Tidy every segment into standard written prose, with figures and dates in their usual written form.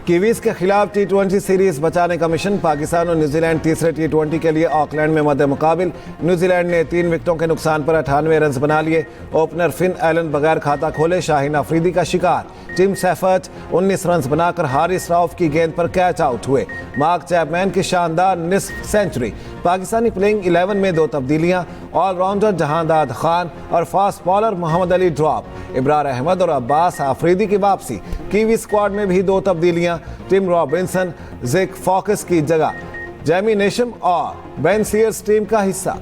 Kiwis के खिलाफ T20 series बचाने का मिशन। पाकिस्तान और न्यूजीलैंड तीसरे T20 के लिए ऑकलैंड में मद्दे मुकाबिल। न्यूजीलैंड ने 3 विकेटों के नुकसान पर 98 रन बना लिए। ओपनर फिन एलन बगैर खाता खोले शाहीन अफरीदी का शिकार। टिम सेफर्ट 19 रन बनाकर हारिस रऊफ की गेंद पर कैच आउट हुए। मार्क चैपमैन की शानदार निस्फ सेंचुरी। पाकिस्तानी प्लेइंग 11 में 2 तब्दीलियां। ऑलराउंडर जहांदाद खान और fast bowler Mohammad Ali drop. Ibrar Ahmed और अब्बास आफरीदी की वापसी। कीवी स्क्वाड में भी 2 तब्दीलियां। टिम रॉबिन्सन जिक फॉकस की जगह जैमी नेशम और बेन सीयर्स टीम का हिस्सा।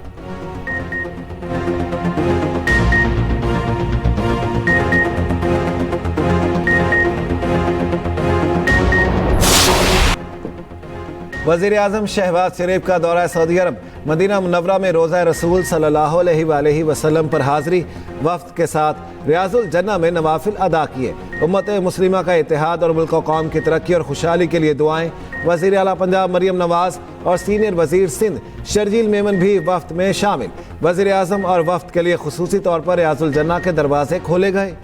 वज़ीर आज़म शहबाज शरीफ का दौरा सऊदी अरब। मदीना मुनव्वरा में रोज़ा रसूल सल्लल्लाहु अलैहि वसल्लम पर हाज़री। वफ्द के साथ रियाजुल जन्नह में नवाफिल अदा किए। उम्मत मुस्लिमा का इत्तेहाद और मुल्क कौम की तरक्की और खुशहाली के लिए दुआएं। वज़ीर आला पंजाब मरियम नवाज और सीनियर वज़ीर सिंध शर्जील मेमन भी वफ्द में शामिल। वज़ीर आज़म और वफ्द के लिए खुसूसी तौर पर रियाजुल जन्नह के दरवाजे खोले गए।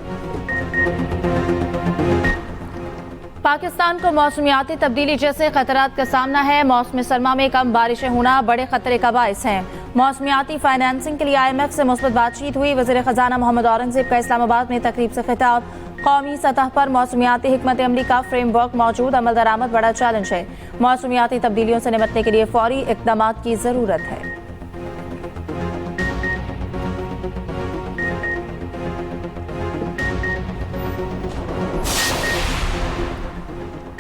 पाकिस्तान को मौसमियाती तब्दीली जैसे खतरात का सामना है। मौसम सरमा में कम बारिशें होना बड़े खतरे का बायस हैं। मौसमियाती फाइनेंसिंग के लिए IMF से मुस्बत बातचीत हुई। वज़ीर ख़जाना मोहम्मद औरंगज़ेब का इस्लामाबाद में तकरीब से खिताब। कौमी सतह पर मौसमियाती हिकमत अमली का फ्रेमवर्क मौजूद, अमल दरामद बड़ा चैलेंज है। मौसमियाती तब्दीलियों से निपटने के लिए फौरी इक़दाम की ज़रूरत है।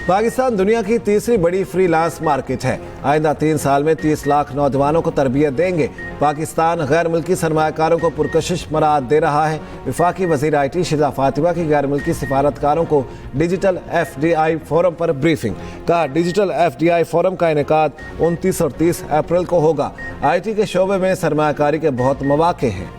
पाकिस्तान दुनिया की तीसरी बड़ी फ्रीलांस मार्केट है। आइंदा 3 साल में 30 लाख नौजवानों को तरबियत देंगे। पाकिस्तान गैर मुल्की सरमायाकारों को पुरकशिश मराद दे रहा है। वफाकी वज़ीर IT शिजा फातिमा की गैर मुल्की सिफारतकारों को डिजिटल FDI फोरम पर ब्रीफिंग। कहा, डिजिटल FDI फोरम का इनेकाद 29 और 30 अप्रैल को होगा। IT के शोबे में सरमायाकारी के बहुत मौके हैं।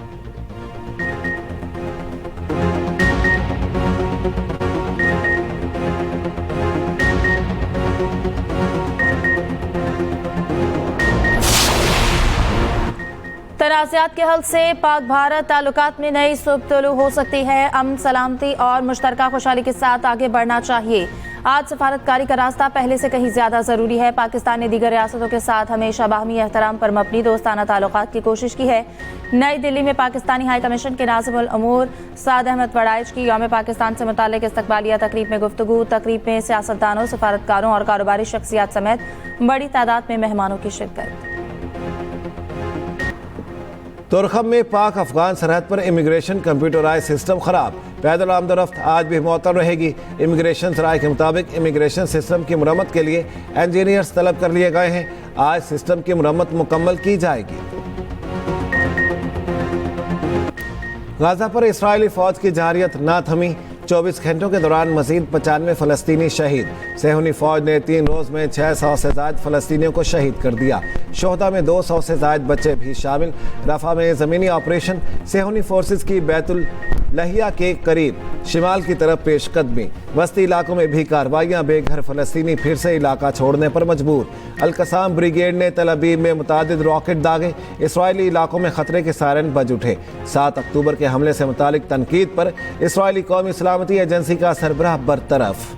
तनाज़ात के हल से पाक भारत ताल्लुकात में नई सुबतलू हो सकती है। अमन, सलामती और मुश्तरका खुशहाली के साथ आगे बढ़ना चाहिए। आज सफारतकारी का रास्ता पहले से कहीं ज़्यादा ज़रूरी है। पाकिस्तान ने दीगर रियासतों के साथ हमेशा बाहमी एहतराम पर मबनी दोस्ताना ताल्लुकात की कोशिश की है। नई दिल्ली में पाकिस्तानी हाई कमीशन के नाज़िमुल अमूर साद अहमद वड़ाइच की यौम पाकिस्तान से मुताल्लिक़ इस्तक़बालिया तकरीब में गुफ्तगू। तकरीब में सियासतदानों, सफारतकारों और कारोबारी शख्सियात समेत बड़ी तादाद में मेहमानों की शिरकत। तुरखम में पाक अफगान सरहद पर इमिग्रेशन कंप्यूटराइज सिस्टम खराब। पैदल आमदोरफ्त आज भी मुअत्तल रहेगी। इमिग्रेशन सराय के मुताबिक इमिग्रेशन सिस्टम की मुरम्मत के लिए इंजीनियर्स तलब कर लिए गए हैं। आज सिस्टम की मुरम्मत मुकम्मल की जाएगी। गाजा पर इस्राएली फौज की जारियत ना थमी। 24 घंटों के दौरान मजीद 95 फ़लस्तीनी शहीद। सेहूनी फौज ने 3 रोज़ में 600 से ज़ायद फ़लस्तीनियों को शहीद कर दिया। शोहदा में 200 से ज़ायद बच्चे भी शामिल। रफ़ा में ज़मीनी ऑपरेशन। सेहूनी फोर्सेस की बैतुल लहिया के करीब शिमाल की तरफ पेशकदमी। बस्ती इलाकों में भी कार्रवाइयाँ। बेघर फ़लस्तीनी फिर से इलाका छोड़ने पर मजबूर। अल-कसाम ब्रिगेड ने तल अबीब में मुतादिद रॉकेट दागे। इसराइली इलाकों में खतरे के सायरन बज उठे। 7 अक्टूबर के हमले से मुतालिक तनकीद पर इसराइली कौमी सलामती एजेंसी का सरबराह बरतरफ।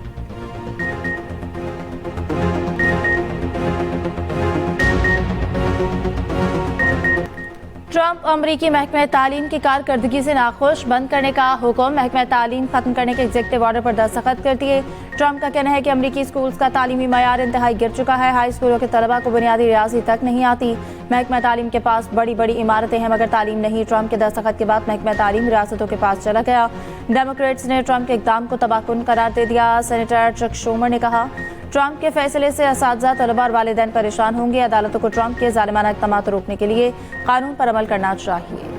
ट्रंप अमरीकी महकमा तालीम की कारकर्दगी से नाखुश। बंद करने का हुक्म। महकमा तालीम खत्म करने के एग्जीक्यूटिव ऑर्डर पर दस्तखत कर दिए। ट्रंप का कहना है कि अमरीकी स्कूल्स का तालीमी मयार इंतहाई गिर चुका है। हाई स्कूलों के तलबा को बुनियादी रियाजी तक नहीं आती। महकमा तालीम के पास बड़ी बड़ी इमारतें हैं मगर तालीम नहीं। ट्रंप के दस्तखत के बाद महकमा तालीम रियासतों के पास चला गया। डेमोक्रेट्स ने ट्रंप के इक़दाम को तबाहकुन करार दे दिया। सेनेटर चक शूमर ने कहा, ट्रंप के फैसले से असातिज़ा, तलबा और वालिदैन परेशान होंगे। अदालतों को ट्रंप के जालिमाना इक़दाम रोकने के लिए कानून पर अमल करना चाहिए।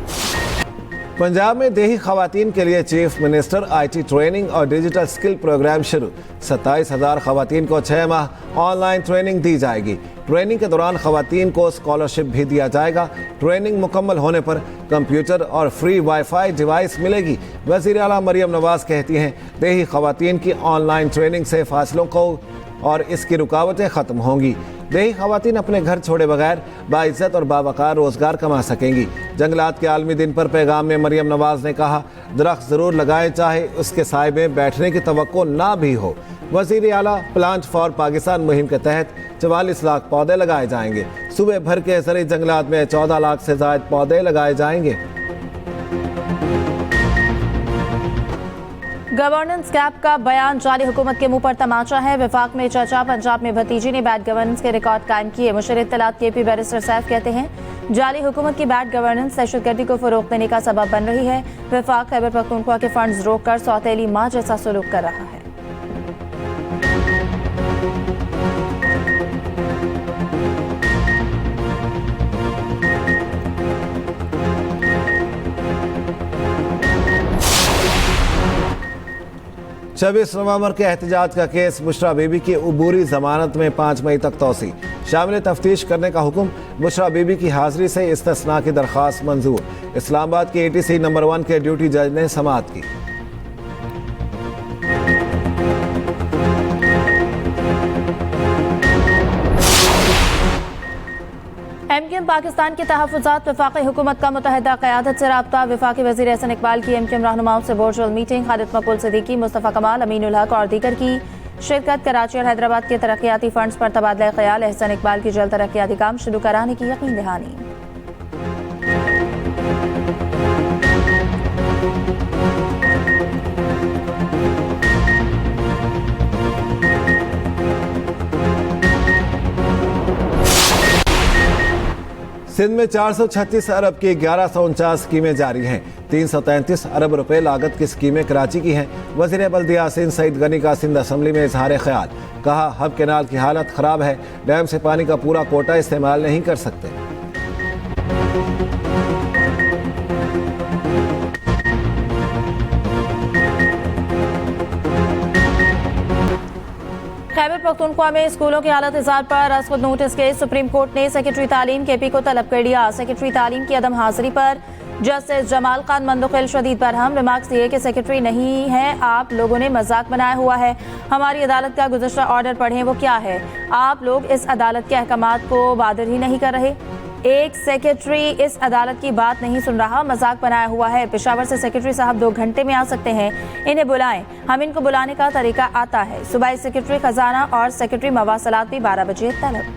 पंजाब में देही खवातीन के लिए चीफ मिनिस्टर IT ट्रेनिंग और डिजिटल स्किल प्रोग्राम शुरू। 27,000 खवातीन को 6 माह ऑनलाइन ट्रेनिंग दी जाएगी। ट्रेनिंग के दौरान खवातीन को स्कॉलरशिप भी दिया जाएगा। ट्रेनिंग मुकम्मल होने पर कंप्यूटर और फ्री वाईफाई डिवाइस मिलेगी। वज़ीर आला मरियम नवाज कहती हैं, देही खवातीन की ऑनलाइन ट्रेनिंग से फासलों को और इसकी रुकावटें ख़त्म होंगी। देही खवातीन अपने घर छोड़े बगैर बाइज्जत और बावकार रोज़गार कमा सकेंगी। जंगलात के आलमी दिन पर पैगाम में मरियम नवाज ने कहा, दरख्त ज़रूर लगाएं चाहे उसके साए में बैठने की तवक्को ना भी हो। वजीर आला प्लांट फॉर पाकिस्तान मुहिम के तहत 44 लाख पौधे लगाए जाएंगे। सूबे भर के ज़रई जंगलात में 14 लाख से ज़ायद पौधे लगाए जाएंगे। गवर्नेंस गैप का बयान जाली हुकूमत के मुंह पर तमाचा है। विफाक में चर्चा, पंजाब में भतीजी ने बैड गवर्नेंस के रिकॉर्ड कायम किए। मुशर इत्तलात KP बैरिस्टर सैफ कहते हैं जाली हुकूमत की बैड गवर्नेंस दहशतगर्दी को फरोग देने का सबब बन रही है। विफाक खैबर पख्तूनख्वा के फंड्स रोककर सौतेली माँ जैसा सलूक कर रहा है। छब्बीस नवंबर के एहतजाज का केस बुशरा बीबी की उबूरी जमानत में 5 मई तक तोसी, शामिल तफ्तीश करने का हुक्म। बुशरा बीबी की हाजिरी से इस्तिस्ना की दरख्वास्त मंजूर। इस्लामाबाद के ATC नंबर 1 के ड्यूटी जज ने समाअत की। MQM पाकिस्तान के तहफ़्फ़ुज़ात वफ़ाक़ी हुकूमत का मुत्तहिदा क़यादत से राब्ता। वफ़ाक़ी वज़ीर एहसन इकबाल की MQM रहनुमाओं से वर्चुअल मीटिंग। खालिद मकबूल सिद्दीकी, मुस्तफ़ा कमाल, अमीनुल हक और दीगर की शिरकत। कराची और हैदराबाद के तरक्याती फंड्स पर तबादला ख्याल। एहसन इकबाल की जल्द तरक्याती काम शुरू कराने की यकीन दहानी। सिंध में 436 अरब की 1149 स्कीमें जारी हैं। 333 अरब रुपए लागत की स्कीमें कराची की हैं। वज़ीर बल्दिया सिंध सईद गनी का सिंध असम्बली में इजहार ख्याल। कहा हब केनाल की हालत खराब है, डैम से पानी का पूरा कोटा इस्तेमाल नहीं कर सकते। खैबर पख्तूनख्वा में स्कूलों की हालत इज़ार पर आज खुद नोटिस के सुप्रीम कोर्ट ने सेक्रेटरी तालीम KP को तलब कर लिया। सेक्रेटरी तालीम की अदम हाजिरी पर जस्टिस जमाल खान मंदुखिल शदीद बरहम। रिमार्क्स दिए कि सेक्रेटरी नहीं है, आप लोगों ने मजाक बनाया हुआ है। हमारी अदालत का गुज़श्ता ऑर्डर पढ़ें, वो क्या है? आप लोग इस अदालत के अहकामात को बादर ही नहीं कर रहे। एक सेक्रेटरी इस अदालत की बात नहीं सुन रहा, मजाक बनाया हुआ है। पेशावर से सेक्रेटरी साहब 2 घंटे में आ सकते हैं, इन्हें बुलाएं। हम इनको बुलाने का तरीका आता है। सूबाई सेक्रेटरी खजाना और सेक्रेटरी मवासलात भी 12 बजे तलब।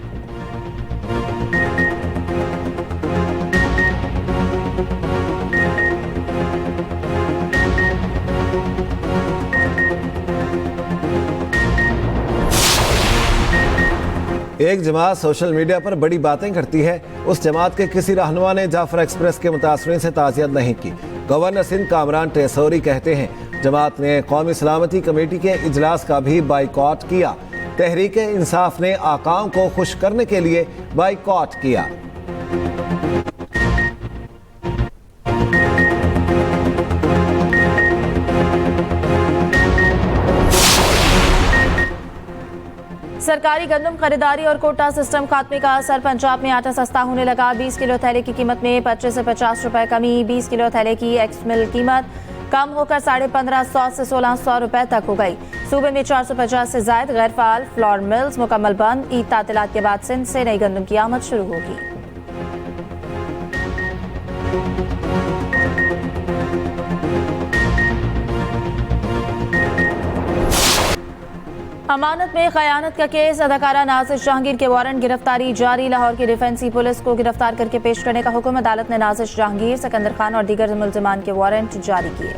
एक जमात सोशल मीडिया पर बड़ी बातें करती है। उस जमात के किसी रहनुमा ने जाफर एक्सप्रेस के मुतासरीन से ताज़ियत नहीं की। गवर्नर सिंध कामरान टेसौरी कहते हैं जमात ने कौमी सलामती कमेटी के इजलास का भी बाइकॉट किया। तहरीक इंसाफ ने आकाम को खुश करने के लिए बाइकॉट किया। सरकारी गंदम खरीदारी और कोटा सिस्टम खात्मे का असर। पंजाब में आटा सस्ता होने लगा। 20 किलो थैले की कीमत में 25 से 50 रुपए कमी। 20 किलो थैले की एक्स मिल कीमत कम होकर 1550 से 1600 रुपए तक हो गई। सूबे में 450 से जायद गैर फाल फ्लोर मिल्स मुकम्मल बंद। ईद तातिलात के बाद सिंध से नई गंदम की आमद शुरू होगी। अमानत में खयानत का केस। अदाकारा नाजिश जहांगीर के वारंट गिरफ्तारी जारी। लाहौर की डिफेंसी पुलिस को गिरफ्तार करके पेश करने का हुक्म। अदालत ने नाजिश जहांगीर, सिकंदर खान और दीगर मुल्जिमान के वारंट जारी किए।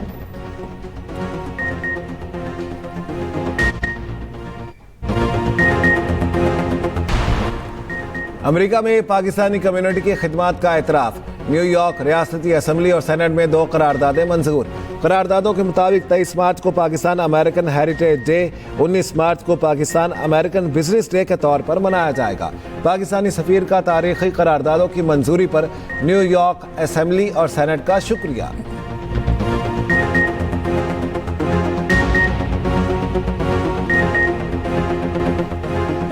अमेरिका में पाकिस्तानी कम्युनिटी की खिदमात का एतराफ़। न्यूयॉर्क रियासती असम्बली और सेनेट में 2 करारदादें मंजूर। करारदादों के मुताबिक 23 मार्च को पाकिस्तान अमेरिकन हेरिटेज डे, 19 मार्च को पाकिस्तान अमेरिकन बिजनेस डे के तौर पर मनाया जाएगा। पाकिस्तानी सफीर का तारीखी करारदादों की मंजूरी पर न्यूयॉर्क असम्बली और सेनेट का शुक्रिया।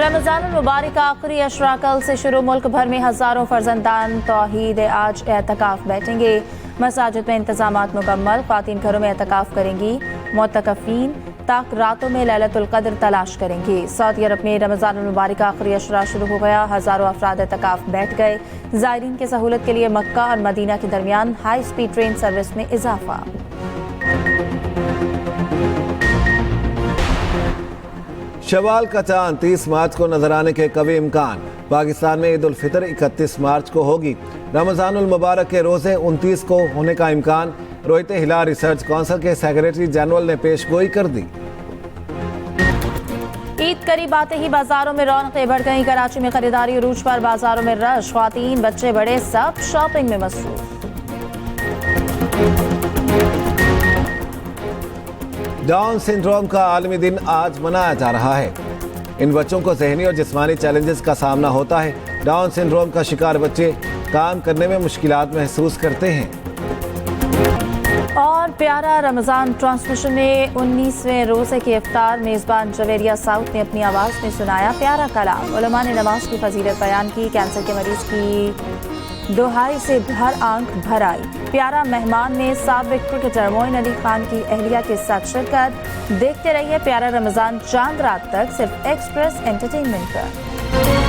रमजान मुबारक का आखिरी अशरा कल से शुरू। मुल्क भर में हजारों फर्जंदान तौहीद आज एतकाफ बैठेंगे। मसाजिद में इंतजामात मुकम्मल। ख्वातीन घरों में एतकाफ करेंगी। मुतकफीन तक रातों में लैलतुल कद्र तलाश करेंगे। सऊदी अरब में रमजान मुबारक का आखिरी अशरा शुरू हो गया। हजारों अफराद एतकाफ बैठ गए। ज़ायरीन की सहूलत के लिए मक्का और मदीना के दरमियान हाई स्पीड ट्रेन सर्विस में इजाफा। शवाल का चांद 30 मार्च को नजर आने के कवी इम्कान। पाकिस्तान में ईद उल फितर 31 मार्च को होगी। रमजानुल मुबारक के रोजे 29 को होने का इम्कान। रोहित हिलाल रिसर्च काउंसिल के सेक्रेटरी जनरल ने पेशगोई कर दी। ईद करीब आते ही बाजारों में रौनकें बढ़ गईं। कराची में खरीदारी अरूज पर, बाजारों में रश, ख्वातीन बच्चे बड़े सब शॉपिंग में मसरूफ। डाउन सिंड्रोम का आलमी दिन आज मनाया जा रहा है। इन बच्चों को जहनी और जिस्मानी चैलेंजेस का सामना होता है। डाउन सिंड्रोम का शिकार बच्चे काम करने में मुश्किलात महसूस करते हैं। और प्यारा रमजान ट्रांसमिशन में 19वें रोजे के इफ्तार मेजबान जवेरिया साउथ ने अपनी आवाज में सुनाया प्यारा कलाम। उलमा ने नमाज की फजीलत बयान की। कैंसर के मरीज की दुहाई से हर आंख भर आई। प्यारा मेहमान ने साबिक क्रिकेटर मोइन अली खान की अहलिया के साथ शिरकत। देखते रहिए प्यारा रमजान चांद रात तक सिर्फ एक्सप्रेस एंटरटेनमेंट पर।